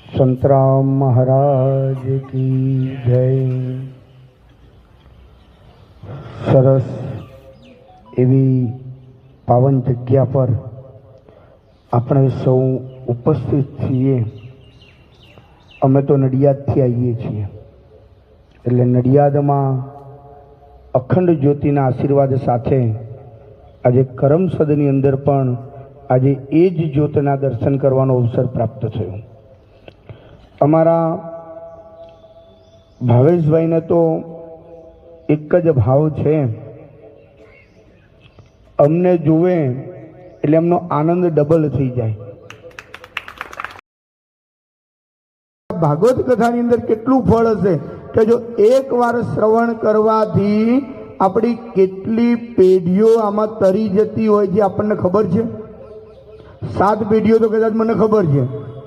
સંતરામ મહારાજ કી જય। સરસ એવી પાવન જગ્યા પર આપણે સૌ ઉપસ્થિત છીએ। અમે તો નડિયાદથી આવીએ છીએ, એટલે નડિયાદમાં અખંડ જ્યોતિના આશીર્વાદ સાથે આજે કરમસદની અંદર પણ આજે એ જ જ્યોતના દર્શન કરવાનો અવસર પ્રાપ્ત થયો। અમારા ભાવેશભાઈને તો એક જ ભાવ છે, અમને જુએ એટલે એમનો આનંદ ડબલ થઈ જાય। ભાગવત કથાની અંદર કેટલું ફળ હશે કે જો એક વાર શ્રવણ કરવાથી આપણી કેટલી પેઢીઓ આમાં તરી જતી હોય છે આપણને ખબર છે। 7 પેઢીઓ તો કદાચ મને ખબર છે,